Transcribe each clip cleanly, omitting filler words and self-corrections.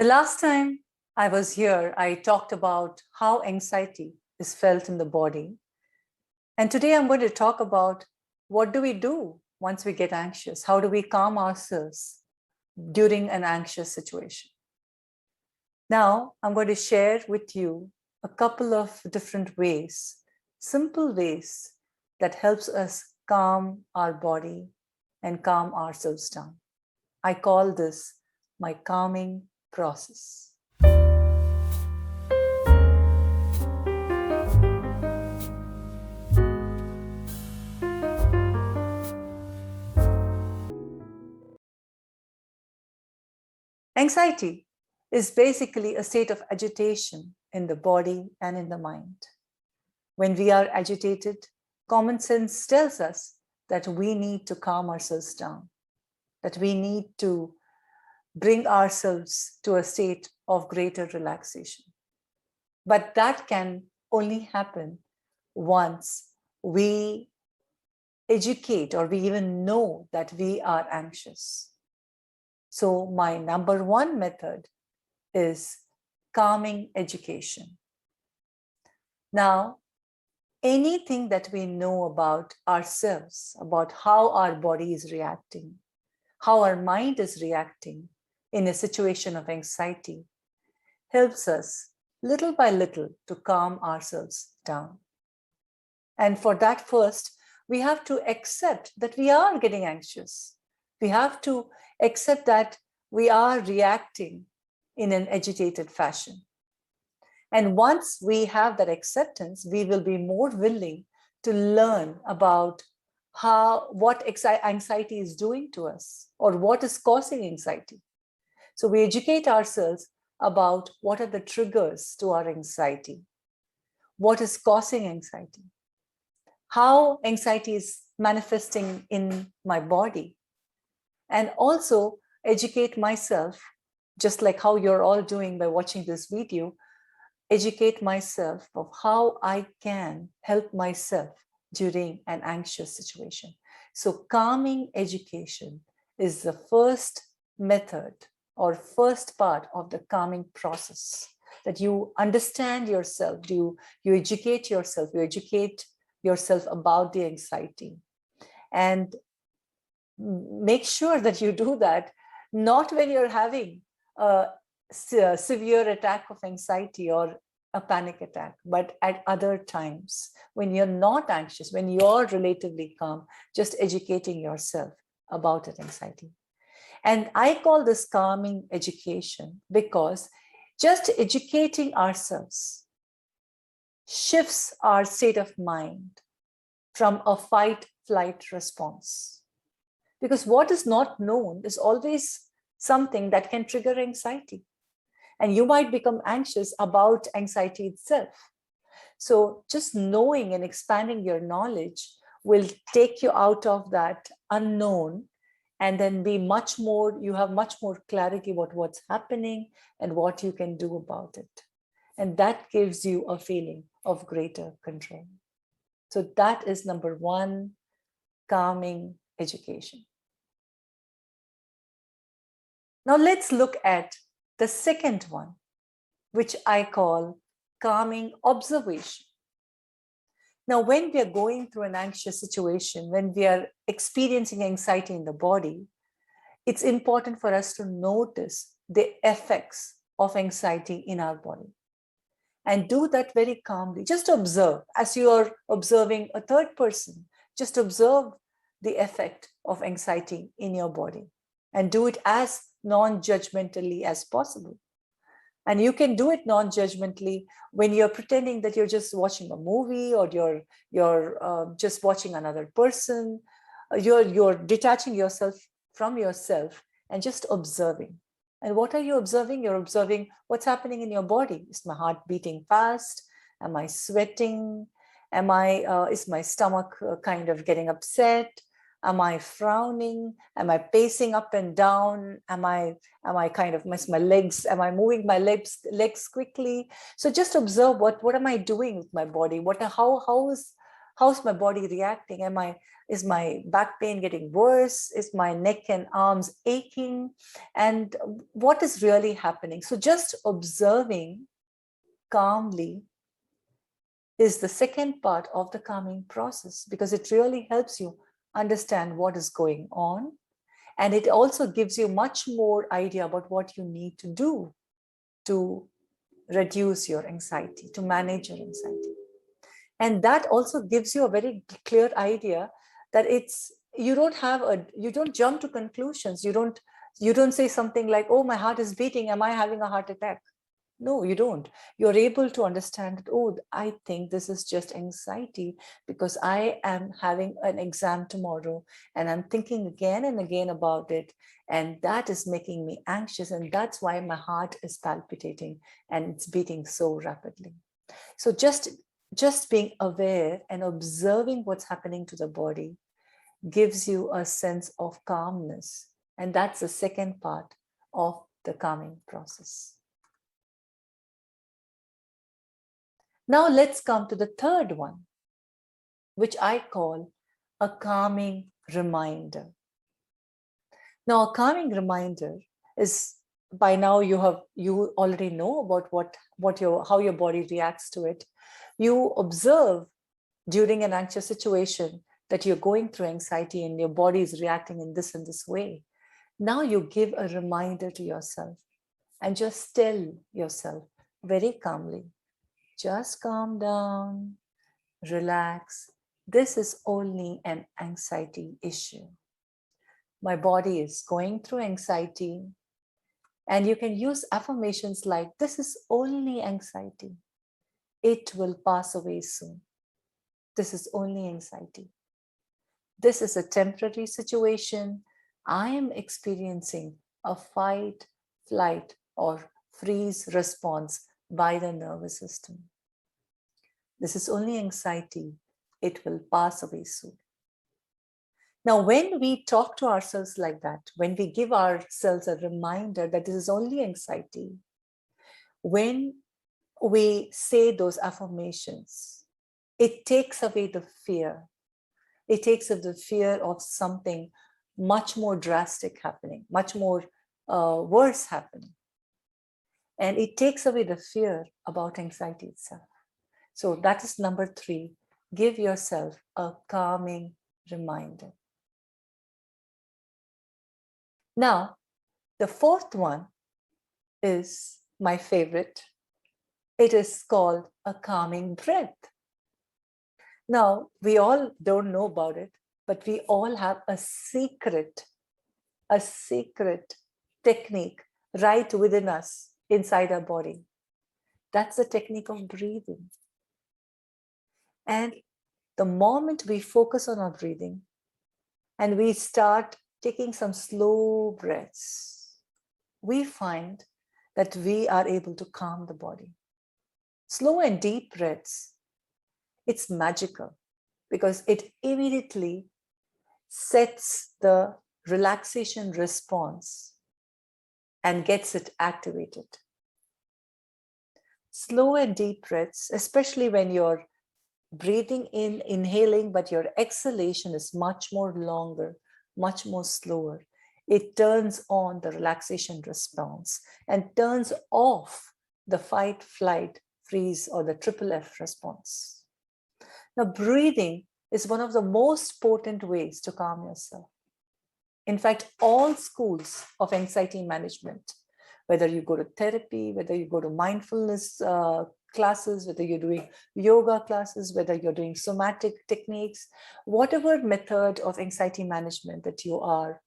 The last time I was here, I talked about how anxiety is felt in the body. And today I'm going to talk about what do we do once we get anxious? How do we calm ourselves during an anxious situation? Now, I'm going to share with you a couple of different ways, simple ways that helps us calm our body and calm ourselves down. I call this my calming process. Anxiety is basically a state of agitation in the body and in the mind. When we are agitated, common sense tells us that we need to calm ourselves down, that we need to bring ourselves to a state of greater relaxation. But that can only happen once we educate or we even know that we are anxious. So my number one method is calming education. Now, anything that we know about ourselves, about how our body is reacting, how our mind is reacting in a situation of anxiety, helps us little by little to calm ourselves down. And for that, first, we have to accept that we are getting anxious. We have to accept that we are reacting in an agitated fashion. And once we have that acceptance, we will be more willing to learn about what anxiety is doing to us or what is causing anxiety. So we educate ourselves about what are the triggers to our anxiety, what is causing anxiety, how anxiety is manifesting in my body, and also educate myself, just like how you're all doing by watching this video, educate myself of how I can help myself during an anxious situation. So calming education is the first method or first part of the calming process, that you understand yourself, you educate yourself, you educate yourself about the anxiety. And make sure that you do that, not when you're having a severe attack of anxiety or a panic attack, but at other times when you're not anxious, when you're relatively calm, just educating yourself about that anxiety. And I call this calming education because just educating ourselves shifts our state of mind from a fight-flight response. Because what is not known is always something that can trigger anxiety. And you might become anxious about anxiety itself. So just knowing and expanding your knowledge will take you out of that unknown, and then you have much more clarity about what's happening and what you can do about it. And that gives you a feeling of greater control. So that is number one, calming education. Now let's look at the second one, which I call calming observation. Now, when we are going through an anxious situation, when we are experiencing anxiety in the body, it's important for us to notice the effects of anxiety in our body and do that very calmly. Just observe as you are observing a third person. Just observe the effect of anxiety in your body and do it as non-judgmentally as possible. And you can do it non-judgmentally when you're pretending that you're just watching a movie or you're just watching another person. You're detaching yourself from yourself and just observing. And what are you observing? You're observing what's happening in your body. Is my heart beating fast? Am I sweating? Is my stomach kind of getting upset? Am I frowning? Am I pacing up and down? Am I kind of my legs? Am I moving my legs quickly? So just observe what am I doing with my body? How's my body reacting? Is my back pain getting worse? Is my neck and arms aching? And what is really happening? So just observing calmly is the second part of the calming process, because it really helps you understand what is going on. And it also gives you much more idea about what you need to do to reduce your anxiety, to manage your anxiety. And that also gives you a very clear idea that you don't jump to conclusions. You don't say something like, oh, my heart is beating, am I having a heart attack? No, you don't. You're able to understand that, oh, I think this is just anxiety because I am having an exam tomorrow and I'm thinking again and again about it. And that is making me anxious. And that's why my heart is palpitating and it's beating so rapidly. So just being aware and observing what's happening to the body gives you a sense of calmness. And that's the second part of the calming process. Now let's come to the third one, which I call a calming reminder. Now, a calming reminder is, by now you already know about how your body reacts to it. You observe during an anxious situation that you're going through anxiety and your body is reacting in this and this way. Now you give a reminder to yourself and just tell yourself very calmly, just calm down, relax. This is only an anxiety issue. My body is going through anxiety. And you can use affirmations like, this is only anxiety. It will pass away soon. This is only anxiety. This is a temporary situation. I am experiencing a fight, flight, or freeze response by the nervous system. This is only anxiety. It will pass away soon. Now, when we talk to ourselves like that, when we give ourselves a reminder that this is only anxiety, when we say those affirmations, it takes away the fear. It takes away the fear of something much more drastic happening, much more worse happening. And it takes away the fear about anxiety itself. So that is number 3. Give yourself a calming reminder. Now, the fourth one is my favorite. It is called a calming breath. Now, we all don't know about it, but we all have a secret technique right within us, inside our body. That's the technique of breathing. And the moment we focus on our breathing and we start taking some slow breaths, we find that we are able to calm the body. Slow and deep breaths, it's magical because it immediately sets the relaxation response and gets it activated. Slow and deep breaths, especially when you're breathing in, inhaling, but your exhalation is much more longer, much more slower. It turns on the relaxation response and turns off the fight, flight, freeze, or the triple F response. Now, breathing is one of the most potent ways to calm yourself. In fact, all schools of anxiety management, whether you go to therapy, whether you go to mindfulness classes, whether you're doing yoga classes, whether you're doing somatic techniques, whatever method of anxiety management that you are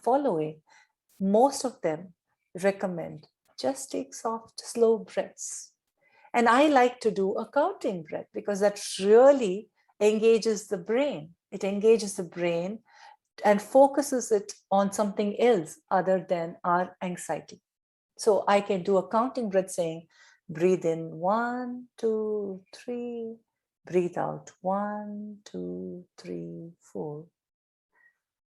following, most of them recommend just take soft, slow breaths. And I like to do a counting breath because that really engages the brain. It engages the brain and focuses it on something else other than our anxiety. So I can do a counting breath saying, breathe in 1, 2, 3, breathe out 1, 2, 3, 4.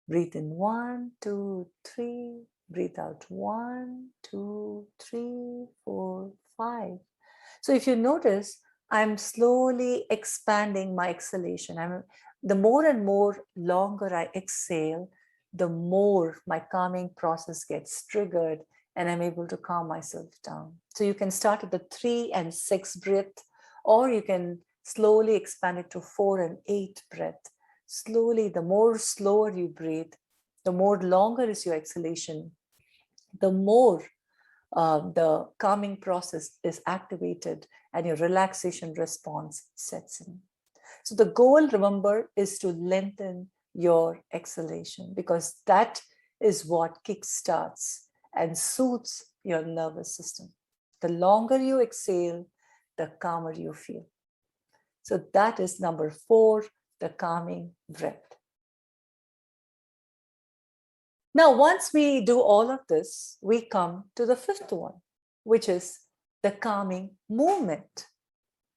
Breathe in 1, 2, 3, breathe out 1, 2, 3, 4, 5. So if you notice, I'm slowly expanding my exhalation. The more and more longer I exhale, the more my calming process gets triggered and I'm able to calm myself down. So you can start at the 3 and 6 breath, or you can slowly expand it to 4 and 8 breath. Slowly, the more slower you breathe, the more longer is your exhalation, the more the calming process is activated and your relaxation response sets in. So the goal, remember, is to lengthen your exhalation, because that is what kickstarts and soothes your nervous system. The longer you exhale, the calmer you feel. So that is number 4, the calming breath. Now, once we do all of this, we come to the 5th one, which is the calming movement.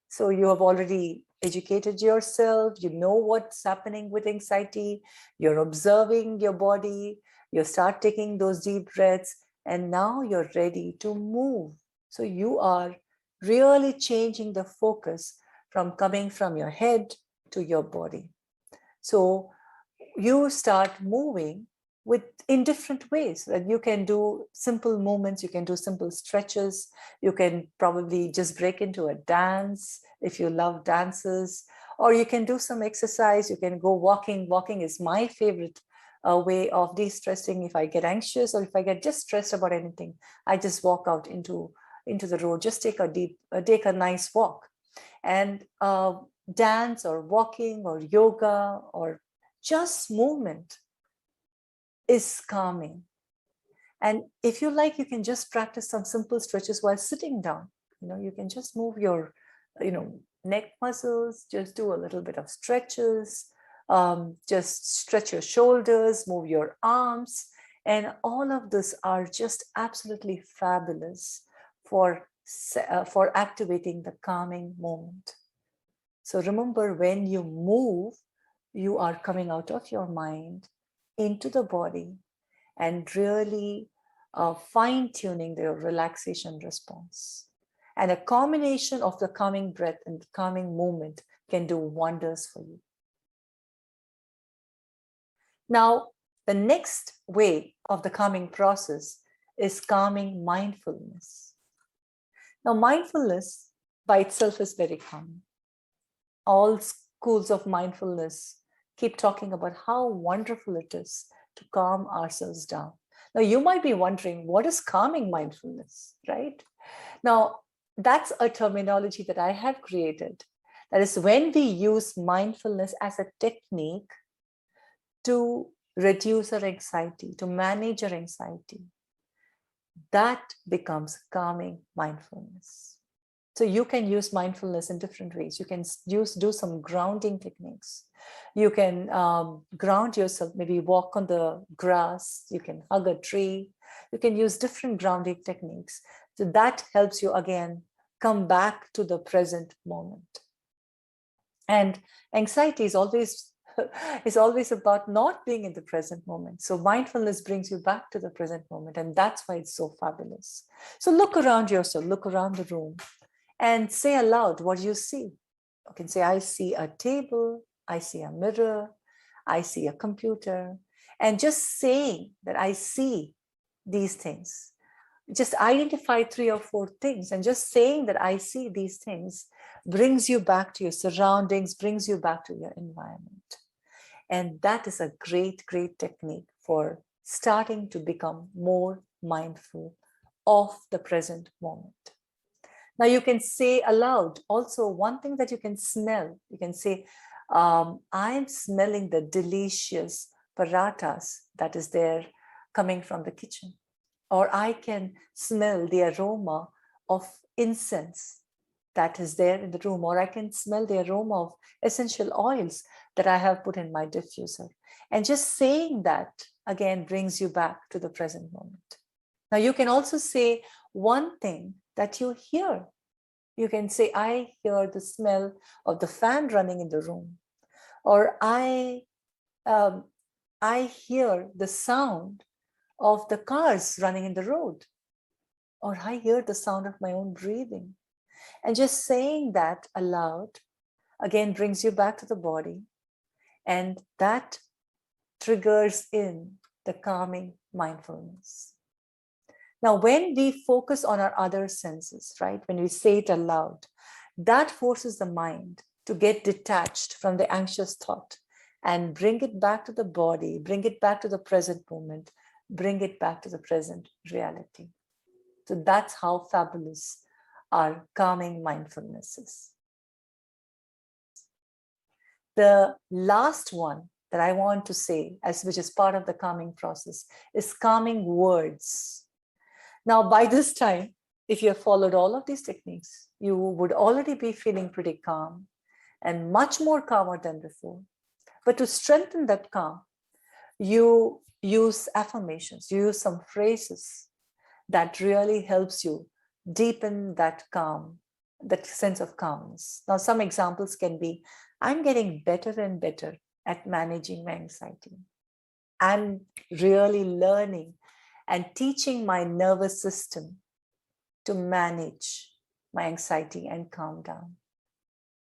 So you have already educated yourself, you know what's happening with anxiety, you're observing your body, you start taking those deep breaths, and now you're ready to move. So you are really changing the focus from coming from your head to your body. So you start moving in different ways. That you can do simple movements, you can do simple stretches, you can probably just break into a dance if you love dances, or you can do some exercise, you can go walking. Walking is my favorite way of de-stressing. If I get anxious or if I get just stressed about anything, I just walk out into the road, just take a nice walk. And dance or walking or yoga or just movement is calming. And if you like, you can just practice some simple stretches while sitting down. You can just move your, neck muscles, just do a little bit of stretches, just stretch your shoulders, move your arms. And all of this are just absolutely fabulous for activating the calming moment. So remember, when you move, you are coming out of your mind into the body and really fine-tuning their relaxation response. And a combination of the calming breath and the calming movement can do wonders for you. Now, the next way of the calming process is calming mindfulness. Now, mindfulness by itself is very calming. All schools of mindfulness keep talking about how wonderful it is to calm ourselves down. Now, you might be wondering, what is calming mindfulness, right? Now, that's a terminology that I have created. That is, when we use mindfulness as a technique to reduce our anxiety, to manage our anxiety, that becomes calming mindfulness. So you can use mindfulness in different ways. You can do some grounding techniques. You can ground yourself, maybe walk on the grass. You can hug a tree. You can use different grounding techniques. So that helps you, again, come back to the present moment. And anxiety is always about not being in the present moment. So mindfulness brings you back to the present moment. And that's why it's so fabulous. So look around yourself, look around the room, and say aloud what you see. You can say, I see a table, I see a mirror, I see a computer. And just saying that I see these things, just identify 3 or 4 things, and just saying that I see these things brings you back to your surroundings, brings you back to your environment. And that is a great, great technique for starting to become more mindful of the present moment. Now you can say aloud also one thing that you can smell. You can say, I'm smelling the delicious parathas that is there coming from the kitchen. Or I can smell the aroma of incense that is there in the room. Or I can smell the aroma of essential oils that I have put in my diffuser. And just saying that, again, brings you back to the present moment. Now you can also say one thing that you hear. You can say, I hear the smell of the fan running in the room. Or I hear the sound of the cars running in the road. Or I hear the sound of my own breathing. And just saying that aloud, again, brings you back to the body. And that triggers in the calming mindfulness. Now, when we focus on our other senses, right, when we say it aloud, that forces the mind to get detached from the anxious thought and bring it back to the body, bring it back to the present moment, bring it back to the present reality. So that's how fabulous our calming mindfulness is. The last one that I want to say, which is part of the calming process, is calming words. Now, by this time, if you have followed all of these techniques, you would already be feeling pretty calm and much more calmer than before. But to strengthen that calm, you use affirmations, you use some phrases that really helps you deepen that calm, that sense of calmness. Now, some examples can be, I'm getting better and better at managing my anxiety. I'm really learning and teaching my nervous system to manage my anxiety and calm down.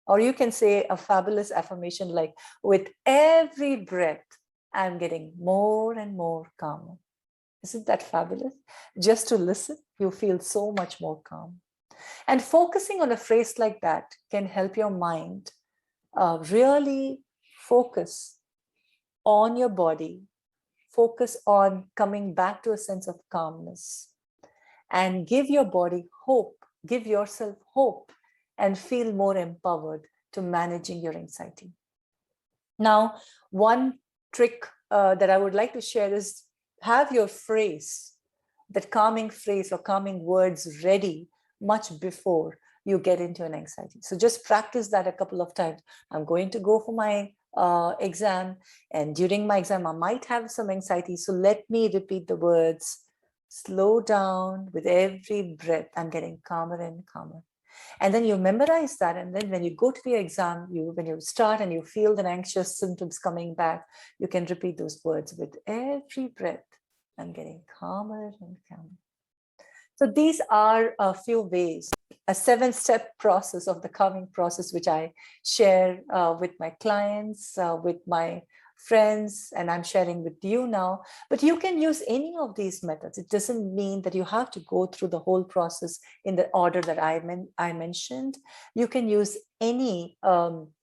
Or you can say a fabulous affirmation like, with every breath, I'm getting more and more calmer. Isn't that fabulous? Just to listen, you feel so much more calm. And focusing on a phrase like that can help your mind really focus on your body, focus on coming back to a sense of calmness, and give your body hope, give yourself hope, and feel more empowered to managing your anxiety. Now, one trick that I would like to share is have your phrase, that calming phrase or calming words ready much before you get into an anxiety. So just practice that a couple of times. I'm going to go for my exam, and during my exam, I might have some anxiety. So let me repeat the words. Slow down with every breath. I'm getting calmer and calmer. And then you memorize that. And then when you go to the exam, when you start and you feel the anxious symptoms coming back, you can repeat those words with every breath. I'm getting calmer and calmer. So these are a few ways, a 7-step process of the calming process, which I share with my clients, with my friends, and I'm sharing with you now. But you can use any of these methods. It doesn't mean that you have to go through the whole process in the order that I mentioned. You can use any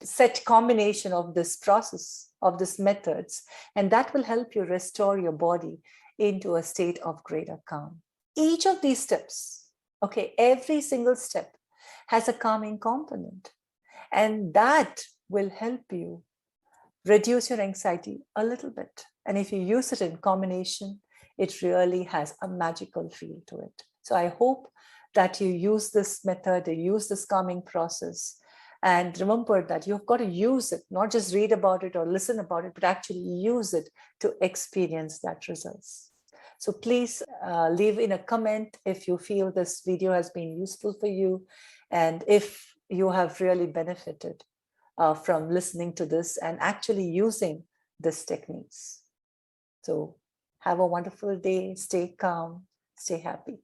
set combination of this process, of these methods, and that will help you restore your body into a state of greater calm. Each of these steps, okay, every single step has a calming component, and that will help you reduce your anxiety a little bit. And if you use it in combination, it really has a magical feel to it. So I hope that you use this method, you use this calming process, and remember that you've got to use it, not just read about it or listen about it, but actually use it to experience that results. So please leave in a comment if you feel this video has been useful for you, and if you have really benefited from listening to this and actually using these techniques. So have a wonderful day, stay calm, stay happy.